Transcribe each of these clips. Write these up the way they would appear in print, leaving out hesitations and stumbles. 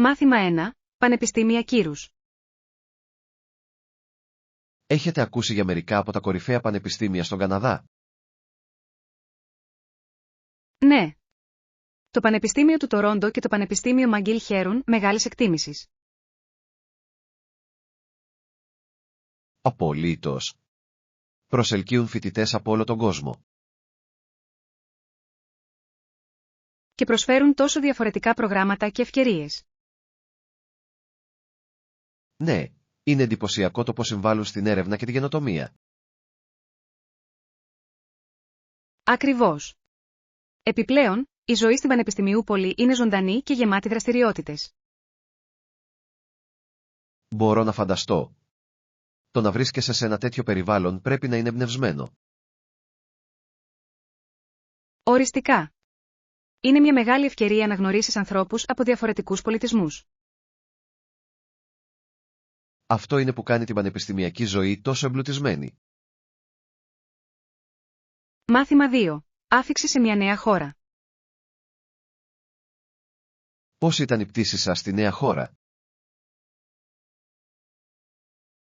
Μάθημα 1. Πανεπιστήμια κύρους. Έχετε ακούσει για μερικά από τα κορυφαία πανεπιστήμια στον Καναδά? Ναι. Το Πανεπιστήμιο του Τορόντο και το Πανεπιστήμιο Μαγκίλ χαίρουν μεγάλης εκτίμησης. Απολύτως. Προσελκύουν φοιτητές από όλο τον κόσμο. Και προσφέρουν τόσο διαφορετικά προγράμματα και ευκαιρίες. Ναι, είναι εντυπωσιακό το πώς συμβάλλουν στην έρευνα και την καινοτομία. Ακριβώς. Επιπλέον, η ζωή στην Πανεπιστημιούπολη είναι ζωντανή και γεμάτη δραστηριότητες. Μπορώ να φανταστώ. Το να βρίσκεσαι σε ένα τέτοιο περιβάλλον πρέπει να είναι εμπνευσμένο. Οριστικά. Είναι μια μεγάλη ευκαιρία να γνωρίσεις ανθρώπους από διαφορετικούς πολιτισμούς. Αυτό είναι που κάνει την πανεπιστημιακή ζωή τόσο εμπλουτισμένη. Μάθημα 2. Άφιξη σε μια νέα χώρα. Πώς ήταν η πτήση σας στη νέα χώρα?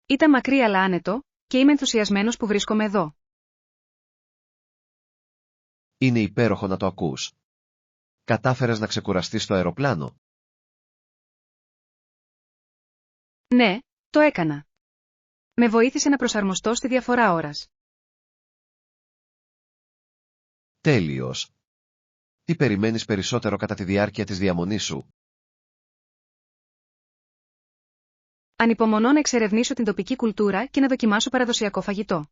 Ήταν μακρύ αλλά άνετο, και είμαι ενθουσιασμένος που βρίσκομαι εδώ. Είναι υπέροχο να το ακούς. Κατάφερες να ξεκουραστείς στο αεροπλάνο? Ναι, το έκανα. Με βοήθησε να προσαρμοστώ στη διαφορά ώρας. Τέλειος. Τι περιμένεις περισσότερο κατά τη διάρκεια της διαμονής σου? Ανυπομονώ να εξερευνήσω την τοπική κουλτούρα και να δοκιμάσω παραδοσιακό φαγητό.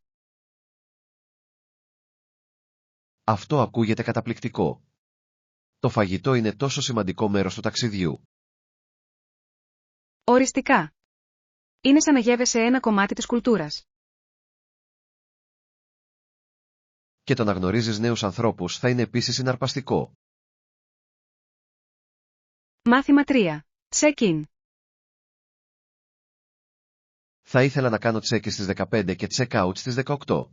Αυτό ακούγεται καταπληκτικό. Το φαγητό είναι τόσο σημαντικό μέρος του ταξιδιού. Οριστικά. Είναι σαν να γεύεσαι ένα κομμάτι της κουλτούρας. Και το να γνωρίζεις νέους ανθρώπους θα είναι επίσης συναρπαστικό. Μάθημα 3. Check-in. Θα ήθελα να κάνω check-in στις 15 και check-out στις 18.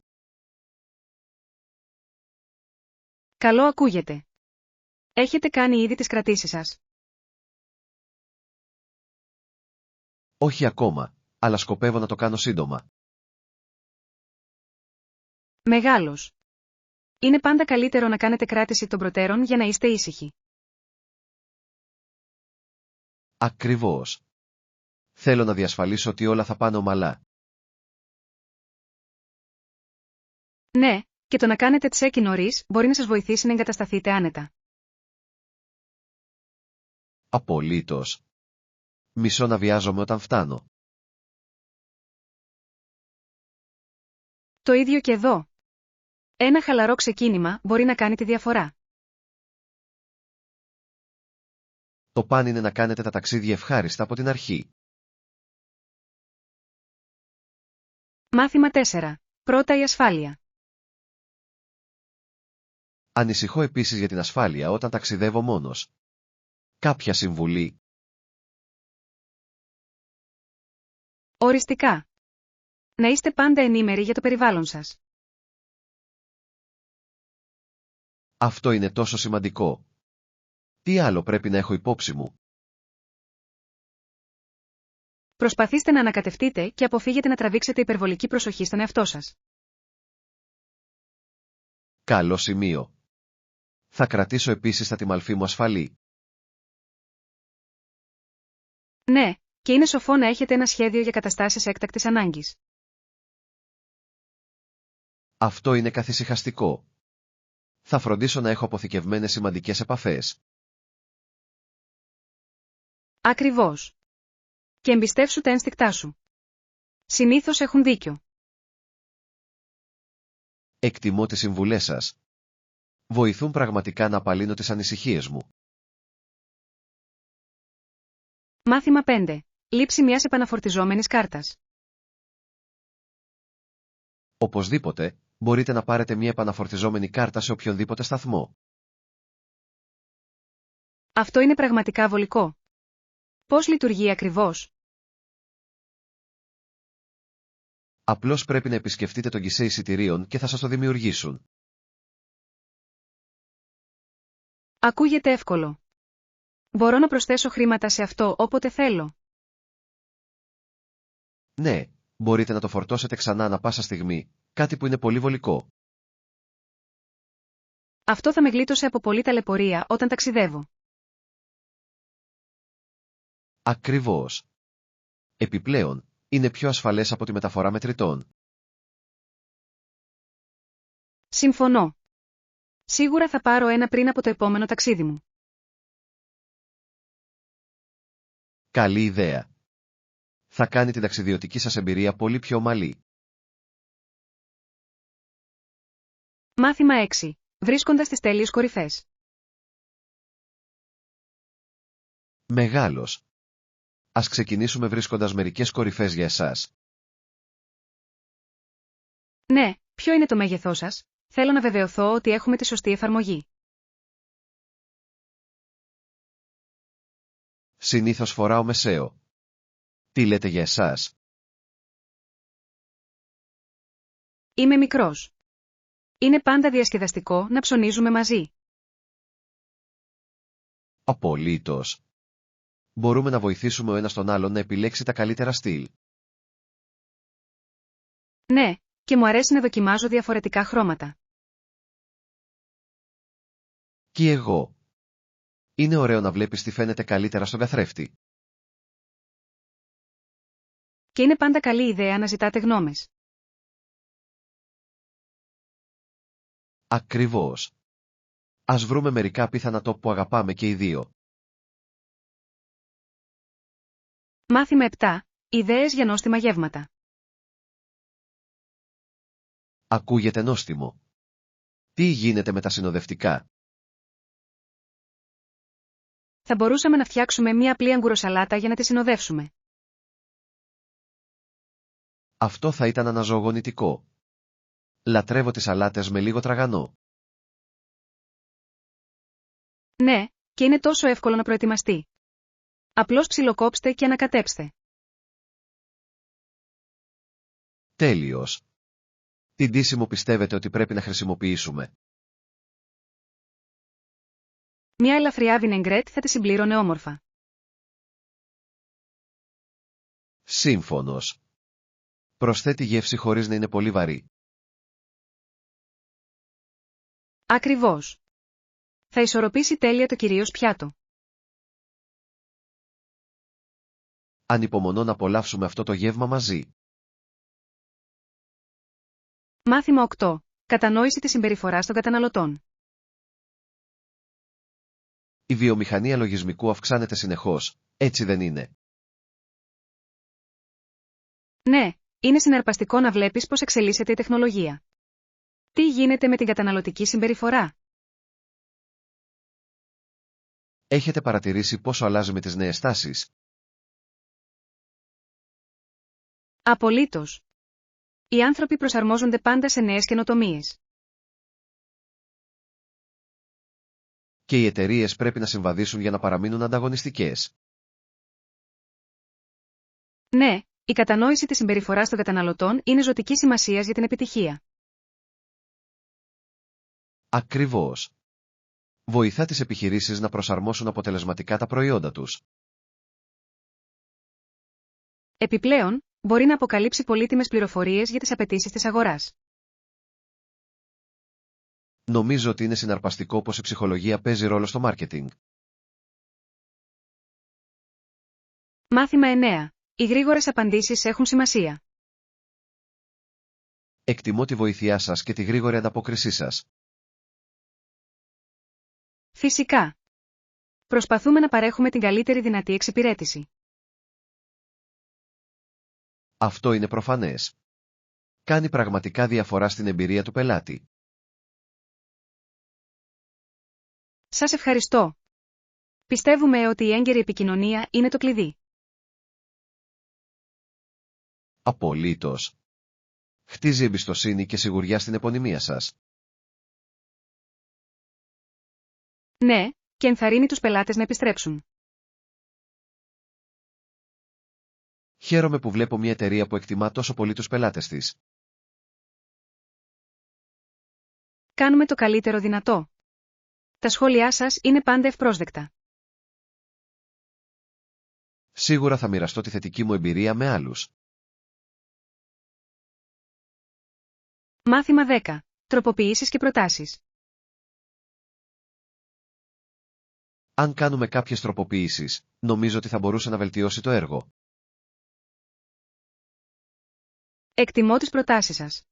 Καλό ακούγεται. Έχετε κάνει ήδη τις κρατήσεις σας? Όχι ακόμα, αλλά σκοπεύω να το κάνω σύντομα. Μεγάλος. Είναι πάντα καλύτερο να κάνετε κράτηση των προτέρων για να είστε ήσυχοι. Ακριβώς. Θέλω να διασφαλίσω ότι όλα θα πάνε ομαλά. Ναι, και το να κάνετε check-in νωρίς μπορεί να σας βοηθήσει να εγκατασταθείτε άνετα. Απολύτως. Μισώ να βιάζομαι όταν φτάνω. Το ίδιο και εδώ. Ένα χαλαρό ξεκίνημα μπορεί να κάνει τη διαφορά. Το παν είναι να κάνετε τα ταξίδια ευχάριστα από την αρχή. Μάθημα 4. Πρώτα η ασφάλεια. Ανησυχώ επίσης για την ασφάλεια όταν ταξιδεύω μόνος. Κάποια συμβουλή? Οριστικά. Να είστε πάντα ενήμεροι για το περιβάλλον σας. Αυτό είναι τόσο σημαντικό. Τι άλλο πρέπει να έχω υπόψη μου? Προσπαθήστε να ανακατευτείτε και αποφύγετε να τραβήξετε υπερβολική προσοχή στον εαυτό σας. Καλό σημείο. Θα κρατήσω επίσης τα τιμαλφή μου ασφαλή. Ναι, και είναι σοφό να έχετε ένα σχέδιο για καταστάσεις έκτακτης ανάγκης. Αυτό είναι καθησυχαστικό. Θα φροντίσω να έχω αποθηκευμένες σημαντικές επαφές. Ακριβώς. Και εμπιστεύσου τα ένστικτά σου. Συνήθως έχουν δίκιο. Εκτιμώ τις συμβουλές σας. Βοηθούν πραγματικά να απαλύνω τις ανησυχίες μου. Μάθημα 5. Λήψη μιας επαναφορτιζόμενης κάρτας. Οπωσδήποτε, μπορείτε να πάρετε μια επαναφορτιζόμενη κάρτα σε οποιονδήποτε σταθμό. Αυτό είναι πραγματικά βολικό. Πώς λειτουργεί ακριβώς? Απλώς πρέπει να επισκεφτείτε τον γκισέ εισιτηρίων και θα σας το δημιουργήσουν. Ακούγεται εύκολο. Μπορώ να προσθέσω χρήματα σε αυτό όποτε θέλω. Ναι, μπορείτε να το φορτώσετε ξανά ανα πάσα στιγμή, κάτι που είναι πολύ βολικό. Αυτό θα με γλίτωσε από πολλή ταλαιπωρία όταν ταξιδεύω. Ακριβώς. Επιπλέον, είναι πιο ασφαλές από τη μεταφορά μετρητών. Συμφωνώ. Σίγουρα θα πάρω ένα πριν από το επόμενο ταξίδι μου. Καλή ιδέα. Θα κάνει την ταξιδιωτική σας εμπειρία πολύ πιο ομαλή. Μάθημα 6. Βρίσκοντας τις τέλειες κορυφές. Μεγάλος. Ας ξεκινήσουμε βρίσκοντας μερικές κορυφές για εσάς. Ναι, ποιο είναι το μέγεθός σας? Θέλω να βεβαιωθώ ότι έχουμε τη σωστή εφαρμογή. Συνήθως φοράω μεσαίο. Τι λέτε για εσάς? Είμαι μικρός. Είναι πάντα διασκεδαστικό να ψωνίζουμε μαζί. Απολύτως. Μπορούμε να βοηθήσουμε ο ένας τον άλλον να επιλέξει τα καλύτερα στυλ. Ναι, και μου αρέσει να δοκιμάζω διαφορετικά χρώματα. Κι εγώ. Είναι ωραίο να βλέπεις τι φαίνεται καλύτερα στον καθρέφτη. Και είναι πάντα καλή ιδέα να ζητάτε γνώμες. Ακριβώς. Ας βρούμε μερικά απίθανα top που αγαπάμε και οι δύο. Μάθημα 7. Ιδέες για νόστιμα γεύματα. Ακούγεται νόστιμο. Τι γίνεται με τα συνοδευτικά? Θα μπορούσαμε να φτιάξουμε μία απλή αγκουροσαλάτα για να τη συνοδεύσουμε. Αυτό θα ήταν αναζωογονητικό. Λατρεύω τις σαλάτες με λίγο τραγανό. Ναι, και είναι τόσο εύκολο να προετοιμαστεί. Απλώς ψιλοκόψτε και ανακατέψτε. Τέλειος. Τι ντύσιμο πιστεύετε ότι πρέπει να χρησιμοποιήσουμε? Μια ελαφριά βινεγκρέτ θα τη συμπλήρωνε όμορφα. Σύμφωνος. Προσθέτει γεύση χωρίς να είναι πολύ βαρύ. Ακριβώς. Θα ισορροπήσει τέλεια το κυρίως πιάτο. Ανυπομονώ να απολαύσουμε αυτό το γεύμα μαζί. Μάθημα 8. Κατανόηση της συμπεριφοράς των καταναλωτών. Η βιομηχανία λογισμικού αυξάνεται συνεχώς, έτσι δεν είναι? Ναι, είναι συναρπαστικό να βλέπεις πώς εξελίσσεται η τεχνολογία. Τι γίνεται με την καταναλωτική συμπεριφορά? Έχετε παρατηρήσει πόσο αλλάζει με τις νέες τάσεις? Απολύτως. Οι άνθρωποι προσαρμόζονται πάντα σε νέες καινοτομίες. Και οι εταιρείες πρέπει να συμβαδίσουν για να παραμείνουν ανταγωνιστικές. Ναι, η κατανόηση της συμπεριφοράς των καταναλωτών είναι ζωτικής σημασίας για την επιτυχία. Ακριβώς. Βοηθά τις επιχειρήσεις να προσαρμόσουν αποτελεσματικά τα προϊόντα τους. Επιπλέον, μπορεί να αποκαλύψει πολύτιμες πληροφορίες για τις απαιτήσεις της αγοράς. Νομίζω ότι είναι συναρπαστικό πως η ψυχολογία παίζει ρόλο στο μάρκετινγκ. Μάθημα 9. Οι γρήγορες απαντήσεις έχουν σημασία. Εκτιμώ τη βοήθειά σας και τη γρήγορη ανταπόκρισή σας. Φυσικά. Προσπαθούμε να παρέχουμε την καλύτερη δυνατή εξυπηρέτηση. Αυτό είναι προφανές. Κάνει πραγματικά διαφορά στην εμπειρία του πελάτη. Σας ευχαριστώ. Πιστεύουμε ότι η έγκαιρη επικοινωνία είναι το κλειδί. Απολύτως. Χτίζει εμπιστοσύνη και σιγουριά στην επωνυμία σας. Ναι, και ενθαρρύνει τους πελάτες να επιστρέψουν. Χαίρομαι που βλέπω μια εταιρεία που εκτιμά τόσο πολύ τους πελάτες της. Κάνουμε το καλύτερο δυνατό. Τα σχόλιά σας είναι πάντα ευπρόσδεκτα. Σίγουρα θα μοιραστώ τη θετική μου εμπειρία με άλλους. Μάθημα 10. Τροποποιήσεις και προτάσεις. Αν κάνουμε κάποιες τροποποιήσεις, νομίζω ότι θα μπορούσε να βελτιώσει το έργο. Εκτιμώ τις προτάσεις σας.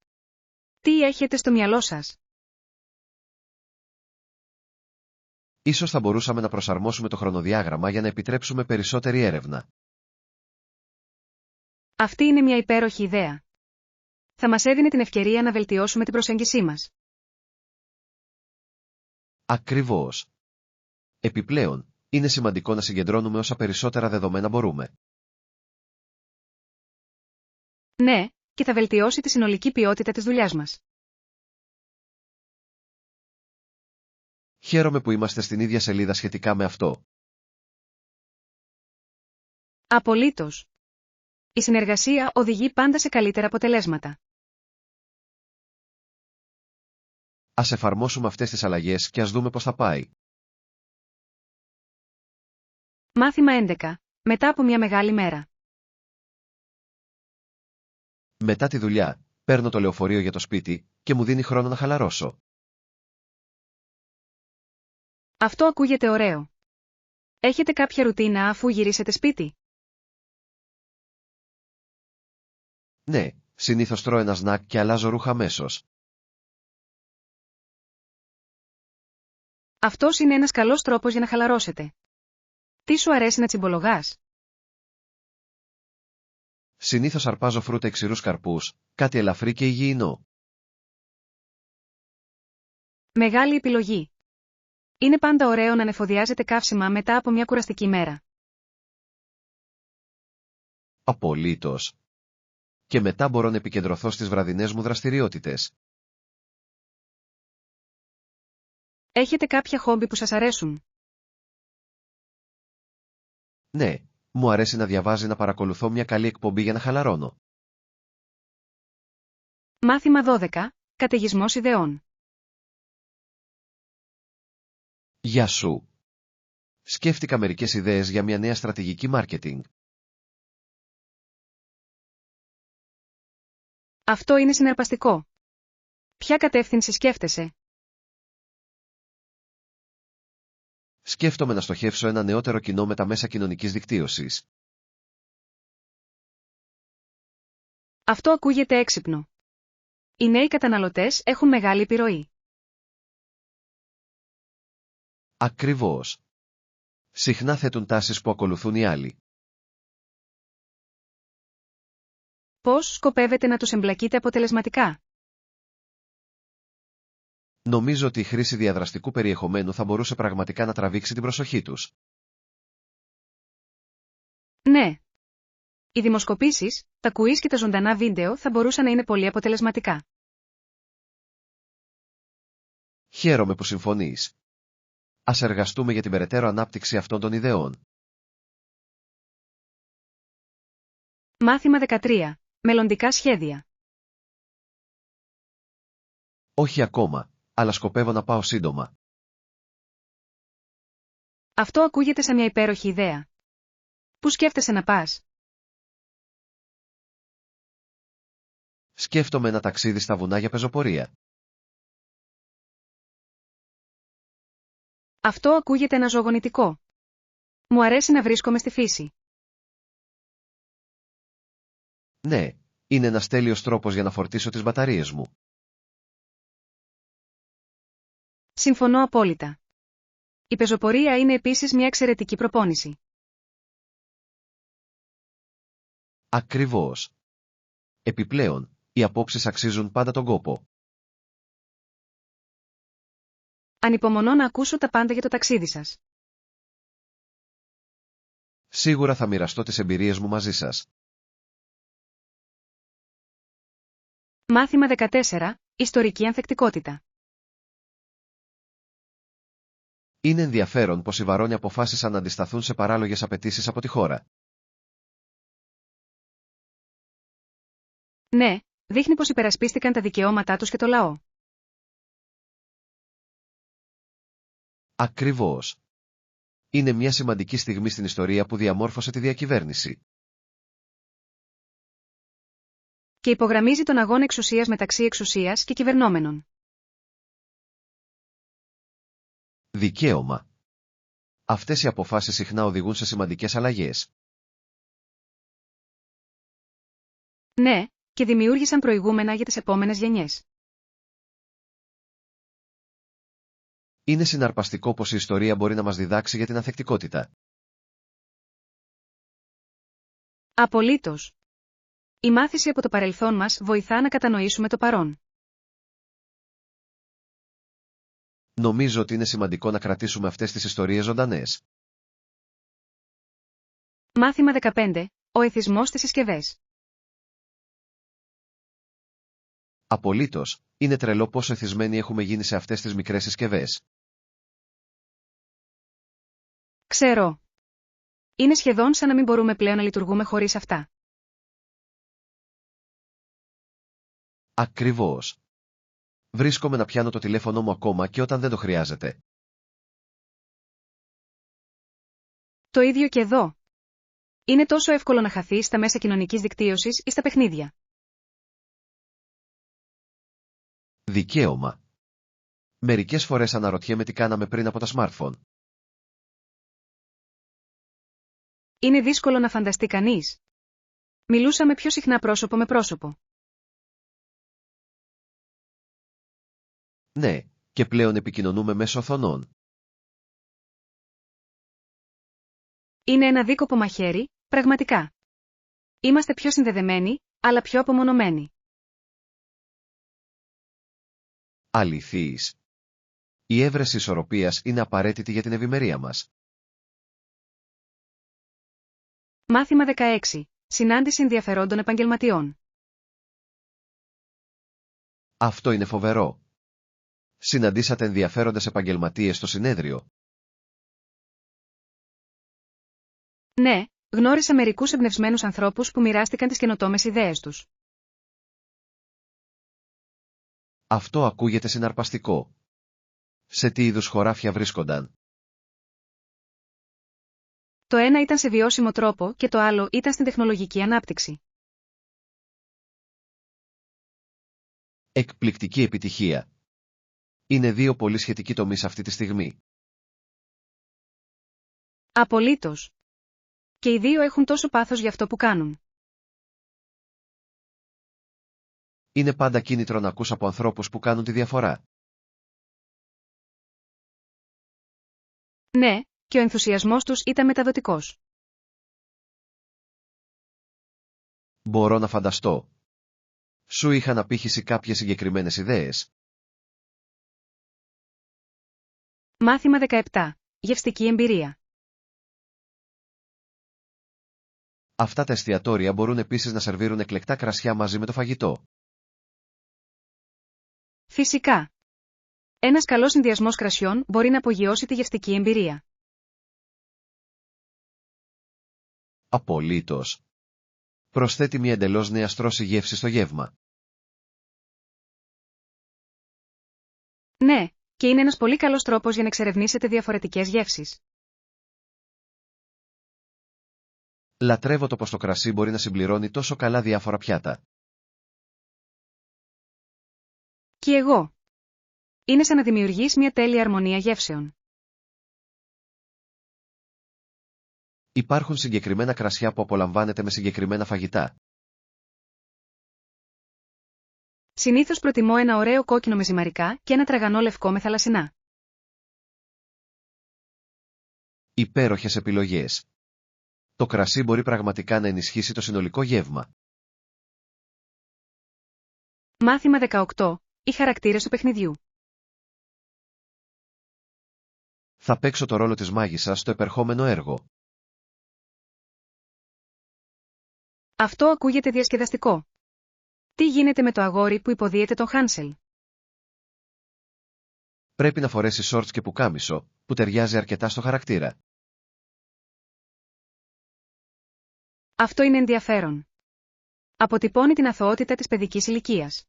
Τι έχετε στο μυαλό σας? Ίσως θα μπορούσαμε να προσαρμόσουμε το χρονοδιάγραμμα για να επιτρέψουμε περισσότερη έρευνα. Αυτή είναι μια υπέροχη ιδέα. Θα μας έδινε την ευκαιρία να βελτιώσουμε την προσέγγισή μας. Ακριβώς. Επιπλέον, είναι σημαντικό να συγκεντρώνουμε όσα περισσότερα δεδομένα μπορούμε. Ναι, και θα βελτιώσει τη συνολική ποιότητα της δουλειάς μας. Χαίρομαι που είμαστε στην ίδια σελίδα σχετικά με αυτό. Απολύτως. Η συνεργασία οδηγεί πάντα σε καλύτερα αποτελέσματα. Ας εφαρμόσουμε αυτές τις αλλαγές και ας δούμε πώς θα πάει. Μάθημα 11. Μετά από μια μεγάλη μέρα. Μετά τη δουλειά, παίρνω το λεωφορείο για το σπίτι και μου δίνει χρόνο να χαλαρώσω. Αυτό ακούγεται ωραίο. Έχετε κάποια ρουτίνα αφού γυρίσετε σπίτι? Ναι, συνήθως τρώω ένα σνακ και αλλάζω ρούχα αμέσως. Αυτός είναι ένας καλός τρόπος για να χαλαρώσετε. Τι σου αρέσει να τσιμπολογάς? Συνήθως αρπάζω φρούτα ή ξηρούς καρπούς, κάτι ελαφρύ και υγιεινό. Μεγάλη επιλογή. Είναι πάντα ωραίο να ανεφοδιάζετε καύσιμα μετά από μια κουραστική μέρα. Απολύτως. Και μετά μπορώ να επικεντρωθώ στις βραδινές μου δραστηριότητες. Έχετε κάποια χόμπι που σας αρέσουν? Ναι, μου αρέσει να διαβάζει να παρακολουθώ μια καλή εκπομπή για να χαλαρώνω. Μάθημα 12. Καταιγισμός ιδεών. Γεια σου. Σκέφτηκα μερικές ιδέες για μια νέα στρατηγική μάρκετινγκ. Αυτό είναι συναρπαστικό. Ποια κατεύθυνση σκέφτεσαι? Σκέφτομαι να στοχεύσω ένα νεότερο κοινό με τα μέσα κοινωνικής δικτύωσης. Αυτό ακούγεται έξυπνο. Οι νέοι καταναλωτές έχουν μεγάλη επιρροή. Ακριβώς. Συχνά θέτουν τάσεις που ακολουθούν οι άλλοι. Πώς σκοπεύετε να τους εμπλακείτε αποτελεσματικά? Νομίζω ότι η χρήση διαδραστικού περιεχομένου θα μπορούσε πραγματικά να τραβήξει την προσοχή τους. Ναι. Οι δημοσκοπήσεις, τα quiz και τα ζωντανά βίντεο θα μπορούσαν να είναι πολύ αποτελεσματικά. Χαίρομαι που συμφωνείς. Ας εργαστούμε για την περαιτέρω ανάπτυξη αυτών των ιδεών. Μάθημα 13. Μελλοντικά σχέδια. Όχι ακόμα, αλλά σκοπεύω να πάω σύντομα. Αυτό ακούγεται σαν μια υπέροχη ιδέα. Πού σκέφτεσαι να πας? Σκέφτομαι ένα ταξίδι στα βουνά για πεζοπορία. Αυτό ακούγεται αναζωογονητικό. Μου αρέσει να βρίσκομαι στη φύση. Ναι, είναι ένας τέλειος τρόπος για να φορτίσω τις μπαταρίες μου. Συμφωνώ απόλυτα. Η πεζοπορία είναι επίσης μια εξαιρετική προπόνηση. Ακριβώς. Επιπλέον, οι απόψεις αξίζουν πάντα τον κόπο. Ανυπομονώ να ακούσω τα πάντα για το ταξίδι σας. Σίγουρα θα μοιραστώ τις εμπειρίες μου μαζί σας. Μάθημα 14. Ιστορική ανθεκτικότητα. Είναι ενδιαφέρον πως οι Βαρόνοι αποφάσισαν να αντισταθούν σε παράλογες απαιτήσεις από τη χώρα. Ναι, δείχνει πως υπερασπίστηκαν τα δικαιώματά τους και το λαό. Ακριβώς. Είναι μια σημαντική στιγμή στην ιστορία που διαμόρφωσε τη διακυβέρνηση. Και υπογραμμίζει τον αγώνα εξουσίας μεταξύ εξουσίας και κυβερνόμενων. Δικαίωμα. Αυτές οι αποφάσεις συχνά οδηγούν σε σημαντικές αλλαγές. Ναι, και δημιούργησαν προηγούμενα για τις επόμενες γενιές. Είναι συναρπαστικό πως η ιστορία μπορεί να μας διδάξει για την ανθεκτικότητα. Απολύτως. Η μάθηση από το παρελθόν μας βοηθά να κατανοήσουμε το παρόν. Νομίζω ότι είναι σημαντικό να κρατήσουμε αυτές τις ιστορίες ζωντανές. Μάθημα 15. Ο εθισμός στις συσκευές. Απολύτως, είναι τρελό πόσο εθισμένοι έχουμε γίνει σε αυτές τις μικρές συσκευές. Ξέρω. Είναι σχεδόν σαν να μην μπορούμε πλέον να λειτουργούμε χωρίς αυτά. Ακριβώς. Βρίσκομαι να πιάνω το τηλέφωνο μου ακόμα και όταν δεν το χρειάζεται. Το ίδιο και εδώ. Είναι τόσο εύκολο να χαθείς στα μέσα κοινωνικής δικτύωσης ή στα παιχνίδια. Δικαίωμα. Μερικές φορές αναρωτιέμαι τι κάναμε πριν από τα smartphone. Είναι δύσκολο να φανταστεί κανείς. Μιλούσαμε πιο συχνά πρόσωπο με πρόσωπο. Ναι, και πλέον επικοινωνούμε μέσω οθονών. Είναι ένα δίκοπο μαχαίρι, πραγματικά. Είμαστε πιο συνδεδεμένοι, αλλά πιο απομονωμένοι. Αληθείς. Η έβρεση ισορροπίας είναι απαραίτητη για την ευημερία μας. Μάθημα 16. Συνάντηση ενδιαφερόντων επαγγελματιών. Αυτό είναι φοβερό. Συναντήσατε ενδιαφέροντες επαγγελματίες στο συνέδριο. Ναι, γνώρισα μερικούς εμπνευσμένους ανθρώπους που μοιράστηκαν τις καινοτόμες ιδέες τους. Αυτό ακούγεται συναρπαστικό. Σε τι είδους χωράφια βρίσκονταν? Το ένα ήταν σε βιώσιμο τρόπο και το άλλο ήταν στην τεχνολογική ανάπτυξη. Εκπληκτική επιτυχία. Είναι δύο πολύ σχετικοί τομείς αυτή τη στιγμή. Απολύτως. Και οι δύο έχουν τόσο πάθος για αυτό που κάνουν. Είναι πάντα κίνητρο να ακούς από ανθρώπους που κάνουν τη διαφορά. Ναι, και ο ενθουσιασμός τους ήταν μεταδοτικός. Μπορώ να φανταστώ. Σου είχαν απήχηση κάποιες συγκεκριμένες ιδέες? Μάθημα 17. Γευστική εμπειρία. Αυτά τα εστιατόρια μπορούν επίσης να σερβίρουν εκλεκτά κρασιά μαζί με το φαγητό. Φυσικά. Ένας καλός συνδυασμός κρασιών μπορεί να απογειώσει τη γευστική εμπειρία. Απολύτως. Προσθέτει μια εντελώς νέα στρώση γεύση στο γεύμα. Ναι, και είναι ένας πολύ καλός τρόπος για να εξερευνήσετε διαφορετικές γεύσεις. Λατρεύω το πως το κρασί μπορεί να συμπληρώνει τόσο καλά διάφορα πιάτα. Και εγώ. Είναι σαν να δημιουργείς μια τέλεια αρμονία γεύσεων. Υπάρχουν συγκεκριμένα κρασιά που απολαμβάνετε με συγκεκριμένα φαγητά. Συνήθως προτιμώ ένα ωραίο κόκκινο με ζυμαρικά και ένα τραγανό λευκό με θαλασσινά. Υπέροχες επιλογές. Το κρασί μπορεί πραγματικά να ενισχύσει το συνολικό γεύμα. Μάθημα 18. Οι χαρακτήρες του παιχνιδιού. Θα παίξω το ρόλο της μάγισσας στο επερχόμενο έργο. Αυτό ακούγεται διασκεδαστικό. Τι γίνεται με το αγόρι που υποδίεται τον Χάνσελ? Πρέπει να φορέσει σόρτς και πουκάμισο, που ταιριάζει αρκετά στο χαρακτήρα. Αυτό είναι ενδιαφέρον. Αποτυπώνει την αθωότητα της παιδικής ηλικίας.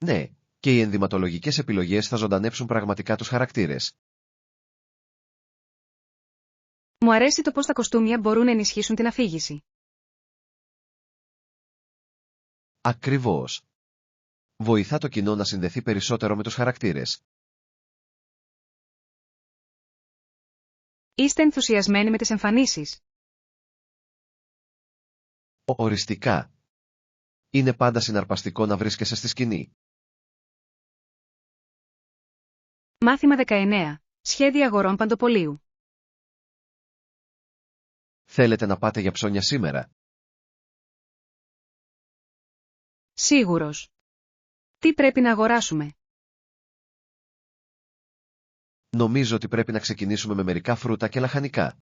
Ναι, και οι ενδυματολογικές επιλογές θα ζωντανέψουν πραγματικά τους χαρακτήρες. Μου αρέσει το πώς τα κοστούμια μπορούν να ενισχύσουν την αφήγηση. Ακριβώς. Βοηθά το κοινό να συνδεθεί περισσότερο με τους χαρακτήρες. Είστε ενθουσιασμένοι με τις εμφανίσεις. Οριστικά. Είναι πάντα συναρπαστικό να βρίσκεσαι στη σκηνή. Μάθημα 19. Σχέδια αγορών Παντοπολίου. Θέλετε να πάτε για ψώνια σήμερα? Σίγουρος. Τι πρέπει να αγοράσουμε? Νομίζω ότι πρέπει να ξεκινήσουμε με μερικά φρούτα και λαχανικά.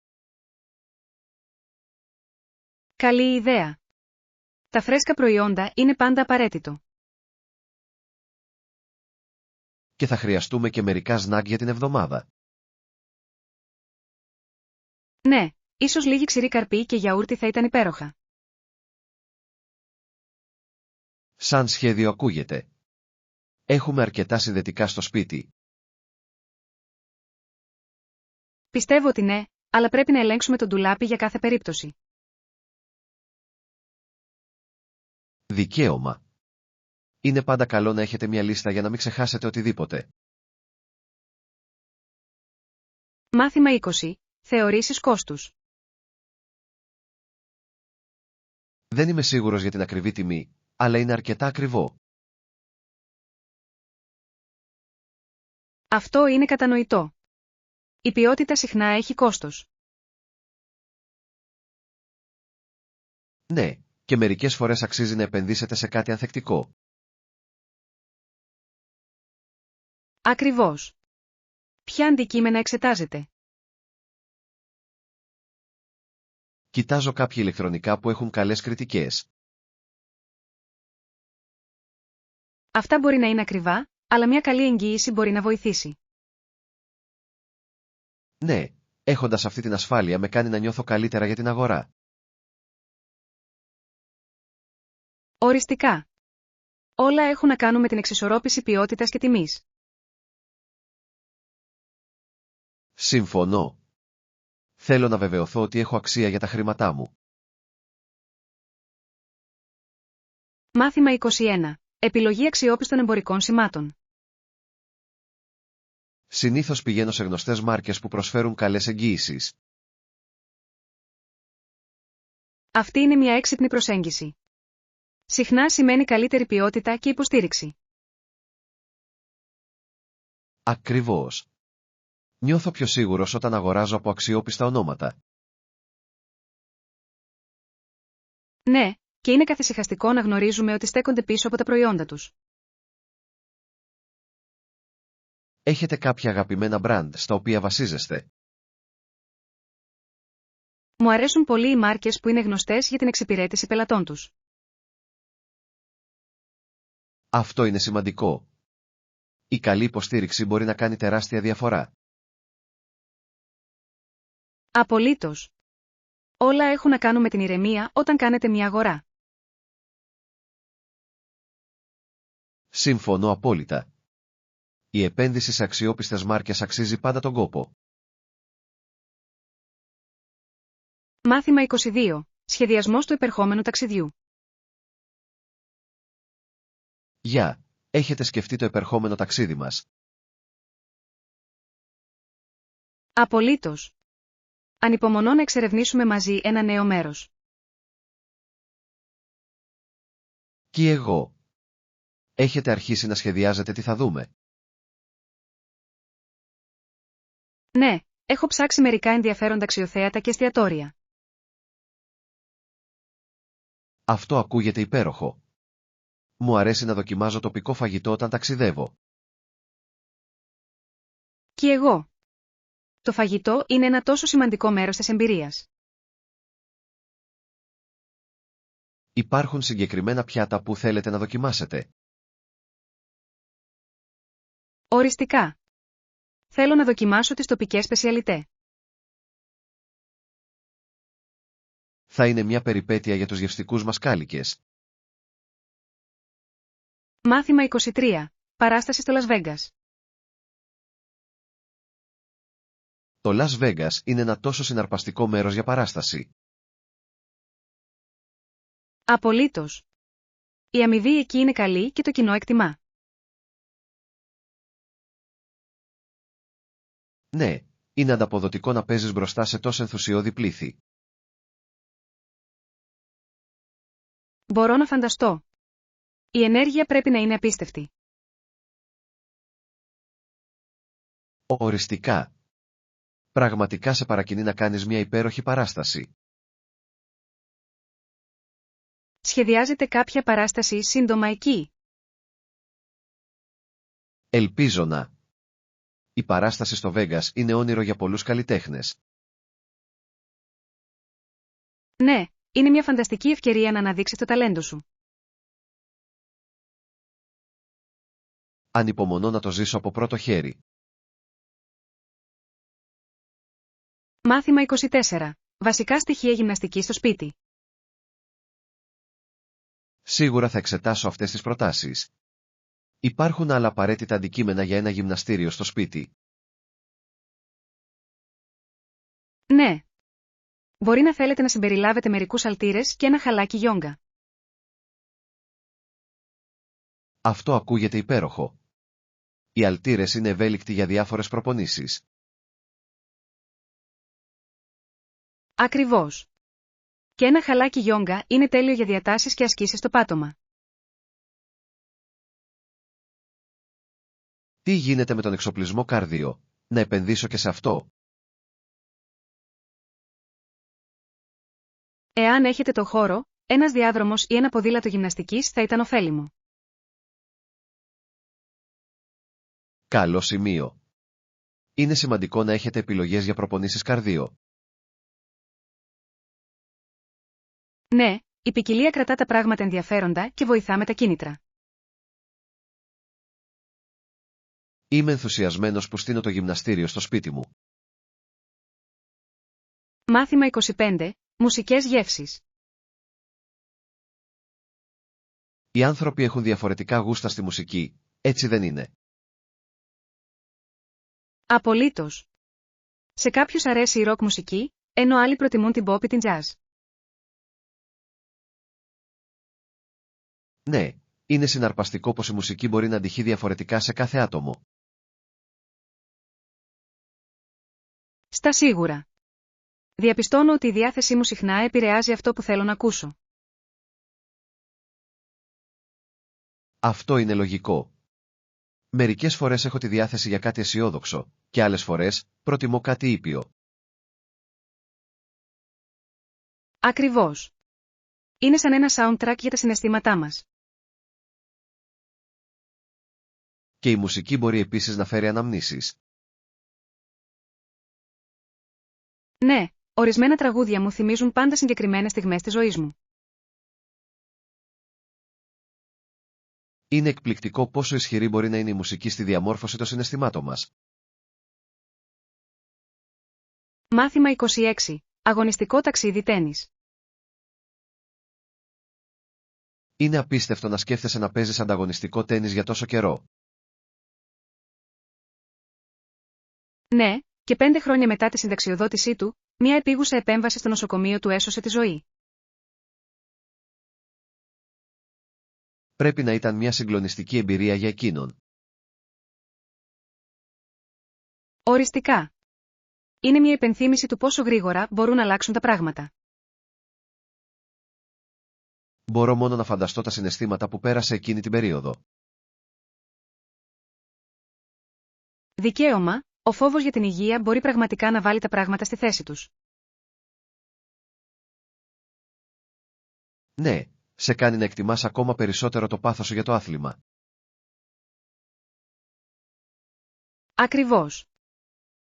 Καλή ιδέα. Τα φρέσκα προϊόντα είναι πάντα απαραίτητο. Και θα χρειαστούμε και μερικά σνακ για την εβδομάδα. Ναι, ίσως λίγη ξηρή καρπή και γιαούρτι θα ήταν υπέροχα. Σαν σχέδιο ακούγεται. Έχουμε αρκετά συνδετικά στο σπίτι. Πιστεύω ότι ναι, αλλά πρέπει να ελέγξουμε το ντουλάπι για κάθε περίπτωση. Δικαίωμα. Είναι πάντα καλό να έχετε μια λίστα για να μην ξεχάσετε οτιδήποτε. Μάθημα 20. Θεωρήσεις κόστους. Δεν είμαι σίγουρος για την ακριβή τιμή, αλλά είναι αρκετά ακριβό. Αυτό είναι κατανοητό. Η ποιότητα συχνά έχει κόστος. Ναι, και μερικές φορές αξίζει να επενδύσετε σε κάτι ανθεκτικό. Ακριβώς. Ποια αντικείμενα εξετάζετε? Κοιτάζω κάποια ηλεκτρονικά που έχουν καλές κριτικές. Αυτά μπορεί να είναι ακριβά, αλλά μια καλή εγγύηση μπορεί να βοηθήσει. Ναι, έχοντας αυτή την ασφάλεια με κάνει να νιώθω καλύτερα για την αγορά. Οριστικά. Όλα έχουν να κάνουν με την εξισορρόπηση ποιότητας και τιμής. Συμφωνώ. Θέλω να βεβαιωθώ ότι έχω αξία για τα χρήματά μου. Μάθημα 21. Επιλογή αξιόπιστων εμπορικών σημάτων. Συνήθως πηγαίνω σε γνωστές μάρκες που προσφέρουν καλές εγγύησεις. Αυτή είναι μια έξυπνη προσέγγιση. Συχνά σημαίνει καλύτερη ποιότητα και υποστήριξη. Ακριβώς. Νιώθω πιο σίγουρος όταν αγοράζω από αξιόπιστα ονόματα. Ναι, και είναι καθησυχαστικό να γνωρίζουμε ότι στέκονται πίσω από τα προϊόντα τους. Έχετε κάποια αγαπημένα μπραντ στα οποία βασίζεστε? Μου αρέσουν πολύ οι μάρκες που είναι γνωστές για την εξυπηρέτηση πελατών τους. Αυτό είναι σημαντικό. Η καλή υποστήριξη μπορεί να κάνει τεράστια διαφορά. Απολύτως. Όλα έχουν να κάνουν με την ηρεμία όταν κάνετε μια αγορά. Συμφωνώ απόλυτα. Η επένδυση σε αξιόπιστες μάρκες αξίζει πάντα τον κόπο. Μάθημα 22. Σχεδιασμός του επερχόμενου ταξιδιού. Γεια, έχετε σκεφτεί το επερχόμενο ταξίδι μας? Απολύτως. Ανυπομονώ να εξερευνήσουμε μαζί ένα νέο μέρος. Και εγώ. Έχετε αρχίσει να σχεδιάζετε τι θα δούμε? Ναι, έχω ψάξει μερικά ενδιαφέροντα αξιοθέατα και εστιατόρια. Αυτό ακούγεται υπέροχο. Μου αρέσει να δοκιμάζω τοπικό φαγητό όταν ταξιδεύω. Και εγώ. Το φαγητό είναι ένα τόσο σημαντικό μέρος της εμπειρίας. Υπάρχουν συγκεκριμένα πιάτα που θέλετε να δοκιμάσετε? Οριστικά. Θέλω να δοκιμάσω τις τοπικές σπεσιαλιτέ. Θα είναι μια περιπέτεια για τους γευστικούς μας κάλικες. Μάθημα 23. Παράσταση στο Λας Βέγκας. Το Las Vegas είναι ένα τόσο συναρπαστικό μέρος για παράσταση. Απολύτως. Η αμοιβή εκεί είναι καλή και το κοινό εκτιμά. Ναι, είναι ανταποδοτικό να παίζεις μπροστά σε τόσο ενθουσιώδη πλήθη. Μπορώ να φανταστώ. Η ενέργεια πρέπει να είναι απίστευτη. Οριστικά. Πραγματικά σε παρακινεί να κάνεις μια υπέροχη παράσταση. Σχεδιάζεται κάποια παράσταση σύντομα εκεί? Ελπίζω να. Η παράσταση στο Vegas είναι όνειρο για πολλούς καλλιτέχνες. Ναι, είναι μια φανταστική ευκαιρία να αναδείξεις το ταλέντο σου. Ανυπομονώ να το ζήσω από πρώτο χέρι. Μάθημα 24. Βασικά στοιχεία γυμναστικής στο σπίτι. Σίγουρα θα εξετάσω αυτές τις προτάσεις. Υπάρχουν άλλα απαραίτητα αντικείμενα για ένα γυμναστήριο στο σπίτι? Ναι. Μπορεί να θέλετε να συμπεριλάβετε μερικούς αλτήρες και ένα χαλάκι γιόγκα. Αυτό ακούγεται υπέροχο. Οι αλτήρες είναι ευέλικτοι για διάφορες προπονήσεις. Ακριβώς. Και ένα χαλάκι γιόγκα είναι τέλειο για διατάσεις και ασκήσεις στο πάτωμα. Τι γίνεται με τον εξοπλισμό καρδίο? Να επενδύσω και σε αυτό? Εάν έχετε το χώρο, ένας διάδρομος ή ένα ποδήλατο γυμναστικής θα ήταν ωφέλιμο. Καλό σημείο. Είναι σημαντικό να έχετε επιλογές για προπονήσεις καρδίο. Ναι, η ποικιλία κρατά τα πράγματα ενδιαφέροντα και βοηθά με τα κίνητρα. Είμαι ενθουσιασμένος που στείνω το γυμναστήριο στο σπίτι μου. Μάθημα 25. Μουσικές γεύσεις. Οι άνθρωποι έχουν διαφορετικά γούστα στη μουσική, έτσι δεν είναι? Απολύτως. Σε κάποιους αρέσει η ροκ μουσική, ενώ άλλοι προτιμούν την pop ή την jazz. Ναι, είναι συναρπαστικό πως η μουσική μπορεί να αντυχεί διαφορετικά σε κάθε άτομο. Στα σίγουρα. Διαπιστώνω ότι η διάθεσή μου συχνά επηρεάζει αυτό που θέλω να ακούσω. Αυτό είναι λογικό. Μερικές φορές έχω τη διάθεση για κάτι αισιόδοξο, και άλλες φορές προτιμώ κάτι ήπιο. Ακριβώς. Είναι σαν ένα soundtrack για τα συναισθήματά μας. Και η μουσική μπορεί επίσης να φέρει αναμνήσεις. Ναι, ορισμένα τραγούδια μου θυμίζουν πάντα συγκεκριμένες στιγμές της ζωής μου. Είναι εκπληκτικό πόσο ισχυρή μπορεί να είναι η μουσική στη διαμόρφωση των συναισθημάτων μας. Μάθημα 26. Αγωνιστικό ταξίδι τένις. Είναι απίστευτο να σκέφτεσαι να παίζεις ανταγωνιστικό τένις για τόσο καιρό. Ναι, και 5 χρόνια μετά τη συνταξιοδότησή του, μια επίγουσα επέμβαση στο νοσοκομείο του έσωσε τη ζωή. Πρέπει να ήταν μια συγκλονιστική εμπειρία για εκείνον. Οριστικά. Είναι μια υπενθύμηση του πόσο γρήγορα μπορούν να αλλάξουν τα πράγματα. Μπορώ μόνο να φανταστώ τα συναισθήματα που πέρασε εκείνη την περίοδο. Δικαίωμα, ο φόβος για την υγεία μπορεί πραγματικά να βάλει τα πράγματα στη θέση τους. Ναι, σε κάνει να εκτιμάς ακόμα περισσότερο το πάθος σου για το άθλημα. Ακριβώς.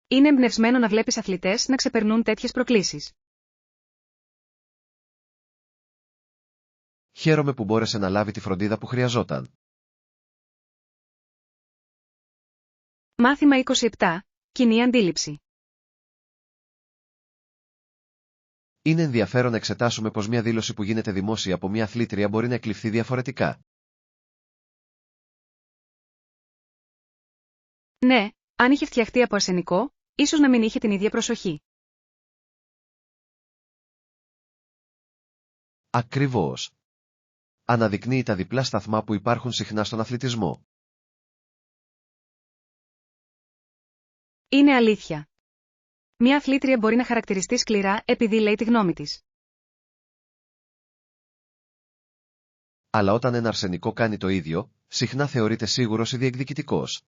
Είναι εμπνευσμένο να βλέπεις αθλητές να ξεπερνούν τέτοιες προκλήσεις. Χαίρομαι που μπόρεσε να λάβει τη φροντίδα που χρειαζόταν. Μάθημα 27. Κοινή αντίληψη. Είναι ενδιαφέρον να εξετάσουμε πως μια δήλωση που γίνεται δημόσια από μια αθλήτρια μπορεί να εκλειφθεί διαφορετικά. Ναι, αν είχε φτιαχτεί από αρσενικό, ίσως να μην είχε την ίδια προσοχή. Ακριβώς. Αναδεικνύει τα διπλά σταθμά που υπάρχουν συχνά στον αθλητισμό. Είναι αλήθεια. Μια αθλήτρια μπορεί να χαρακτηριστεί σκληρά επειδή λέει τη γνώμη της. Αλλά όταν ένα αρσενικό κάνει το ίδιο, συχνά θεωρείται σίγουρος ή διεκδικητικός.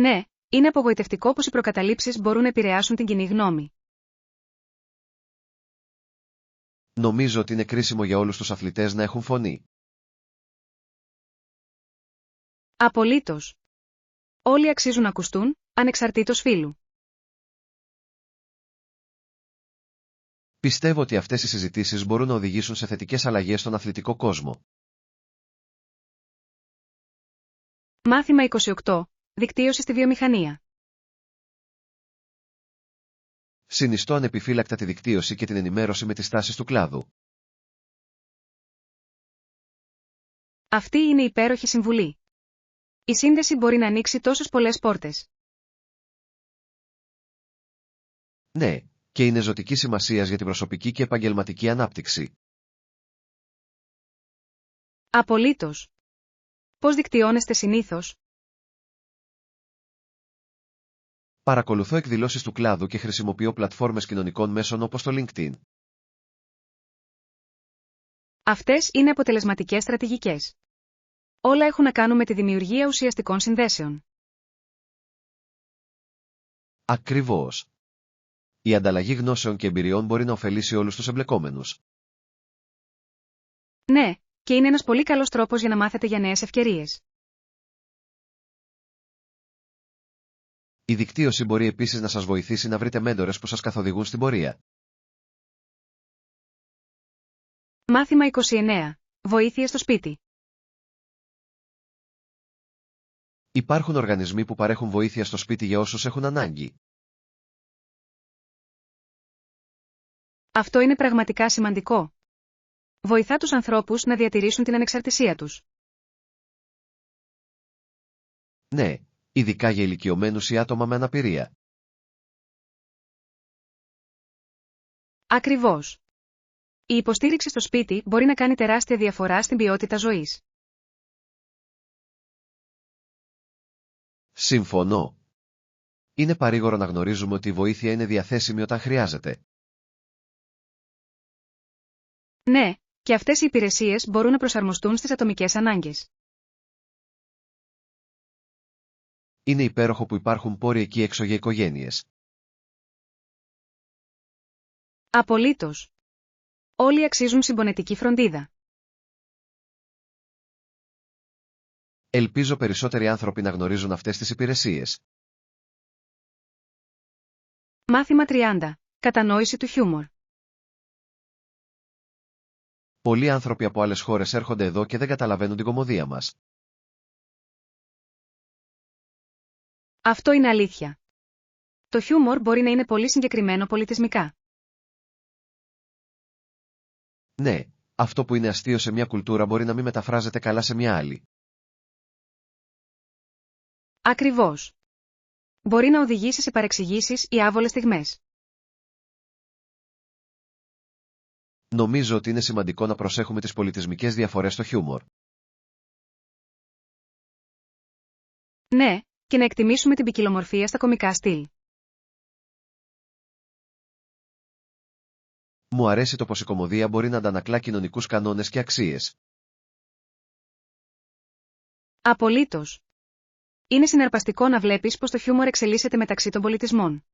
Ναι, είναι απογοητευτικό πως οι προκαταλήψεις μπορούν να επηρεάσουν την κοινή γνώμη. Νομίζω ότι είναι κρίσιμο για όλους τους αθλητές να έχουν φωνή. Απολύτως. Όλοι αξίζουν να ακουστούν, ανεξαρτήτως φύλου. Πιστεύω ότι αυτές οι συζητήσεις μπορούν να οδηγήσουν σε θετικές αλλαγές στον αθλητικό κόσμο. Μάθημα 28. Δικτύωση στη βιομηχανία. Συνιστώ ανεπιφύλακτα τη δικτύωση και την ενημέρωση με τις τάσεις του κλάδου. Αυτή είναι η υπέροχη συμβουλή. Η σύνδεση μπορεί να ανοίξει τόσες πολλές πόρτες. Ναι, και είναι ζωτική σημασίας για την προσωπική και επαγγελματική ανάπτυξη. Απολύτως. Πώς δικτυώνεστε συνήθως? Παρακολουθώ εκδηλώσεις του κλάδου και χρησιμοποιώ πλατφόρμες κοινωνικών μέσων όπως το LinkedIn. Αυτές είναι αποτελεσματικές στρατηγικές. Όλα έχουν να κάνουν με τη δημιουργία ουσιαστικών συνδέσεων. Ακριβώς. Η ανταλλαγή γνώσεων και εμπειριών μπορεί να ωφελήσει όλους τους εμπλεκόμενους. Ναι, και είναι ένας πολύ καλός τρόπος για να μάθετε για νέες ευκαιρίες. Η δικτύωση μπορεί επίσης να σας βοηθήσει να βρείτε μέντορες που σας καθοδηγούν στην πορεία. Μάθημα 29. Βοήθεια στο σπίτι. Υπάρχουν οργανισμοί που παρέχουν βοήθεια στο σπίτι για όσους έχουν ανάγκη. Αυτό είναι πραγματικά σημαντικό. Βοηθά τους ανθρώπους να διατηρήσουν την ανεξαρτησία τους. Ναι, ειδικά για ηλικιωμένους ή άτομα με αναπηρία. Ακριβώς. Η υποστήριξη στο σπίτι μπορεί να κάνει τεράστια διαφορά στην ποιότητα ζωής. Συμφωνώ. Είναι παρήγορο να γνωρίζουμε ότι η βοήθεια είναι διαθέσιμη όταν χρειάζεται. Ναι, και αυτές οι υπηρεσίες μπορούν να προσαρμοστούν στις ατομικές ανάγκες. Είναι υπέροχο που υπάρχουν πόροι εκεί έξω για οικογένειες. Απολύτως. Όλοι αξίζουν συμπονετική φροντίδα. Ελπίζω περισσότεροι άνθρωποι να γνωρίζουν αυτές τις υπηρεσίες. Μάθημα 30. Κατανόηση του χιούμορ. Πολλοί άνθρωποι από άλλες χώρες έρχονται εδώ και δεν καταλαβαίνουν την κωμωδία μας. Αυτό είναι αλήθεια. Το χιούμορ μπορεί να είναι πολύ συγκεκριμένο πολιτισμικά. Ναι, αυτό που είναι αστείο σε μια κουλτούρα μπορεί να μην μεταφράζεται καλά σε μια άλλη. Ακριβώς. Μπορεί να οδηγήσει σε παρεξηγήσεις ή άβολες στιγμές. Νομίζω ότι είναι σημαντικό να προσέχουμε τις πολιτισμικές διαφορές στο χιούμορ. Ναι, και να εκτιμήσουμε την ποικιλομορφία στα κωμικά στυλ. Μου αρέσει το πως η κωμωδία μπορεί να αντανακλά κοινωνικούς κανόνες και αξίες. Απολύτως. Είναι συναρπαστικό να βλέπεις πως το χιούμορ εξελίσσεται μεταξύ των πολιτισμών.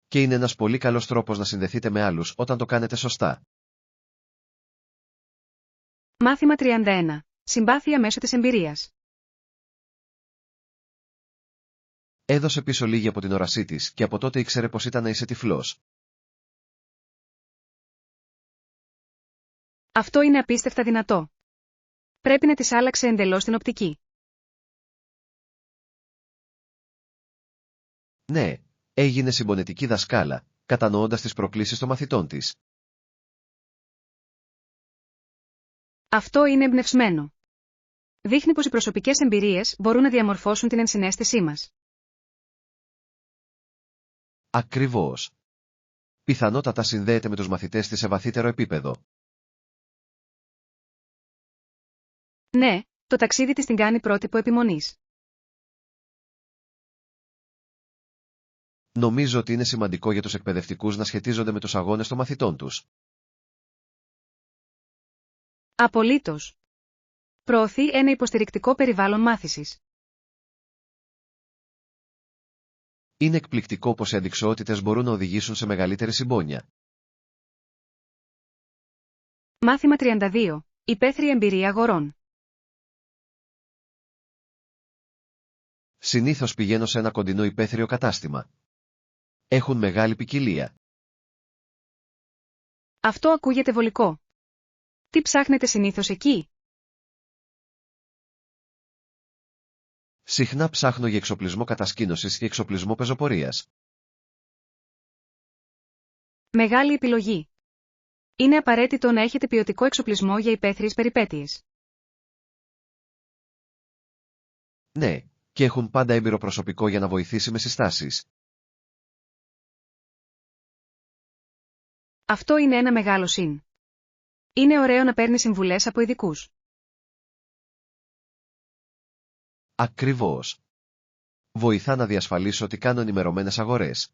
Και είναι ένας πολύ καλός τρόπος να συνδεθείτε με άλλους όταν το κάνετε σωστά. Μάθημα 31. Συμπάθεια μέσω της εμπειρίας. Έδωσε πίσω λίγη από την όρασή της και από τότε ήξερε πως ήταν να είσαι τυφλός. Αυτό είναι απίστευτα δυνατό. Πρέπει να της άλλαξε εντελώς την οπτική. Ναι, έγινε συμπονετική δασκάλα, κατανοώντας τις προκλήσεις των μαθητών της. Αυτό είναι εμπνευσμένο. Δείχνει πως οι προσωπικές εμπειρίες μπορούν να διαμορφώσουν την ενσυναίσθησή μας. Ακριβώς. Πιθανότατα συνδέεται με τους μαθητές της σε βαθύτερο επίπεδο. Ναι, το ταξίδι της την κάνει πρότυπο επιμονής. Νομίζω ότι είναι σημαντικό για τους εκπαιδευτικούς να σχετίζονται με τους αγώνες των μαθητών τους. Απολύτως. Προωθεί ένα υποστηρικτικό περιβάλλον μάθησης. Είναι εκπληκτικό πως οι αντικσοότητες μπορούν να οδηγήσουν σε μεγαλύτερη συμπόνια. Μάθημα 32. Υπαίθρια εμπειρία αγορών. Συνήθως πηγαίνω σε ένα κοντινό υπαίθριο κατάστημα. Έχουν μεγάλη ποικιλία. Αυτό ακούγεται βολικό. Τι ψάχνετε συνήθως εκεί? Συχνά ψάχνω για εξοπλισμό κατασκήνωσης ή εξοπλισμό πεζοπορίας. Μεγάλη επιλογή. Είναι απαραίτητο να έχετε ποιοτικό εξοπλισμό για υπαίθριες περιπέτειες. Ναι, και έχουν πάντα έμπειρο προσωπικό για να βοηθήσει με συστάσεις. Αυτό είναι ένα μεγάλο συν. Είναι ωραίο να παίρνει συμβουλές από ειδικούς. Ακριβώς. Βοηθά να διασφαλίσω ότι κάνω ενημερωμένες αγορές.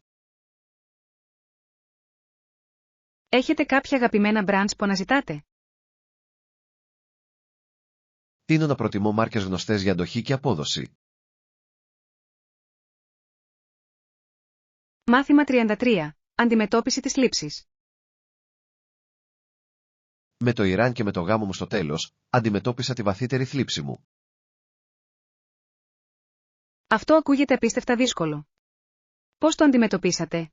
Έχετε κάποια αγαπημένα μπραντς που αναζητάτε? Τείνω να προτιμώ μάρκες γνωστές για αντοχή και απόδοση. Μάθημα 33. Αντιμετώπιση της λήψης. Με το Ιράν και με το γάμο μου στο τέλος, αντιμετώπισα τη βαθύτερη θλίψη μου. Αυτό ακούγεται απίστευτα δύσκολο. Πώς το αντιμετωπίσατε?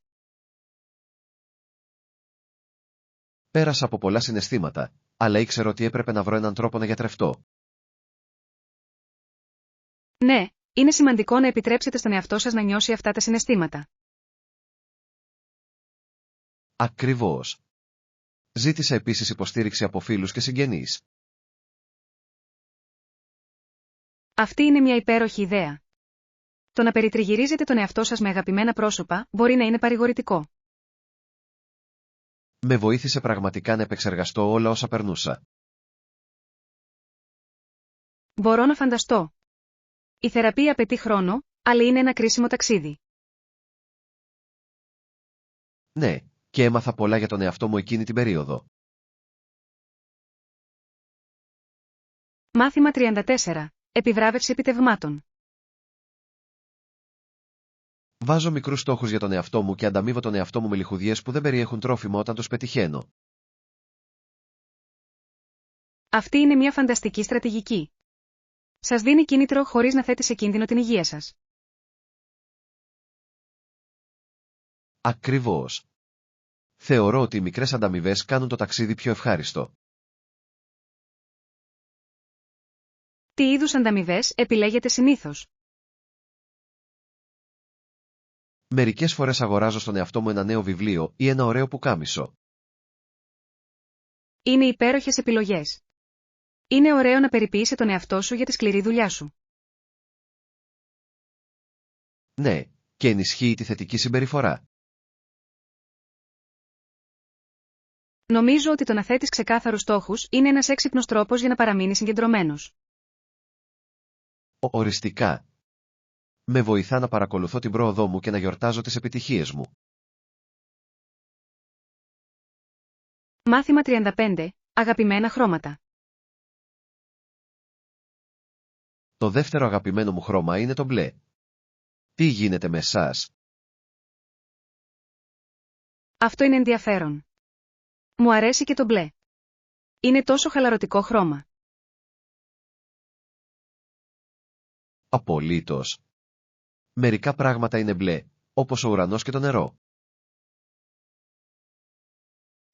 Πέρασα από πολλά συναισθήματα, αλλά ήξερα ότι έπρεπε να βρω έναν τρόπο να γιατρευτώ. Ναι, είναι σημαντικό να επιτρέψετε στον εαυτό σας να νιώσει αυτά τα συναισθήματα. Ακριβώς. Ζήτησα επίσης υποστήριξη από φίλους και συγγενείς. Αυτή είναι μια υπέροχη ιδέα. Το να περιτριγυρίζετε τον εαυτό σας με αγαπημένα πρόσωπα μπορεί να είναι παρηγορητικό. Με βοήθησε πραγματικά να επεξεργαστώ όλα όσα περνούσα. Μπορώ να φανταστώ. Η θεραπεία απαιτεί χρόνο, αλλά είναι ένα κρίσιμο ταξίδι. Ναι, και έμαθα πολλά για τον εαυτό μου εκείνη την περίοδο. Μάθημα 34. Επιβράβευση επιτευγμάτων. Βάζω μικρούς στόχους για τον εαυτό μου και ανταμείβω τον εαυτό μου με λιχουδιές που δεν περιέχουν τρόφιμο όταν τους πετυχαίνω. Αυτή είναι μια φανταστική στρατηγική. Σας δίνει κίνητρο χωρίς να θέτει σε κίνδυνο την υγεία σας. Ακριβώς. Θεωρώ ότι οι μικρές ανταμοιβές κάνουν το ταξίδι πιο ευχάριστο. Τι είδους ανταμοιβές επιλέγετε συνήθως? Μερικές φορές αγοράζω στον εαυτό μου ένα νέο βιβλίο ή ένα ωραίο πουκάμισο. Είναι υπέροχες επιλογές. Είναι ωραίο να περιποιείσαι τον εαυτό σου για τη σκληρή δουλειά σου. Ναι, και ενισχύει τη θετική συμπεριφορά. Νομίζω ότι το να θέτεις ξεκάθαρους στόχους είναι ένας έξυπνος τρόπος για να παραμείνεις συγκεντρωμένος. Οριστικά. Με βοηθά να παρακολουθώ την πρόοδό μου και να γιορτάζω τις επιτυχίες μου. Μάθημα 35. Αγαπημένα χρώματα. Το δεύτερο αγαπημένο μου χρώμα είναι το μπλε. Τι γίνεται με εσάς? Αυτό είναι ενδιαφέρον. Μου αρέσει και το μπλε. Είναι τόσο χαλαρωτικό χρώμα. Απολύτως. Μερικά πράγματα είναι μπλε, όπως ο ουρανός και το νερό.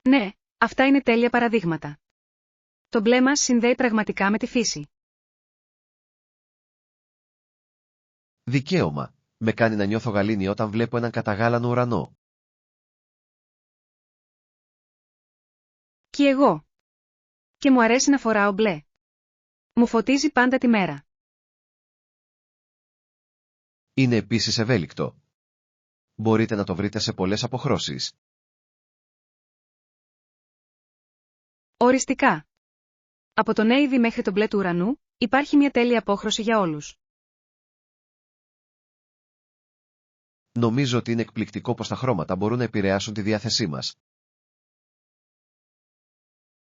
Ναι, αυτά είναι τέλεια παραδείγματα. Το μπλε μας συνδέει πραγματικά με τη φύση. Δικαίωμα. Με κάνει να νιώθω γαλήνη όταν βλέπω έναν καταγάλανο ουρανό. Κι εγώ. Και μου αρέσει να φοράω μπλε. Μου φωτίζει πάντα τη μέρα. Είναι επίσης ευέλικτο. Μπορείτε να το βρείτε σε πολλές αποχρώσεις. Οριστικά. Από το navy μέχρι το μπλε του ουρανού, υπάρχει μια τέλεια απόχρωση για όλους. Νομίζω ότι είναι εκπληκτικό πως τα χρώματα μπορούν να επηρεάσουν τη διάθεσή μας.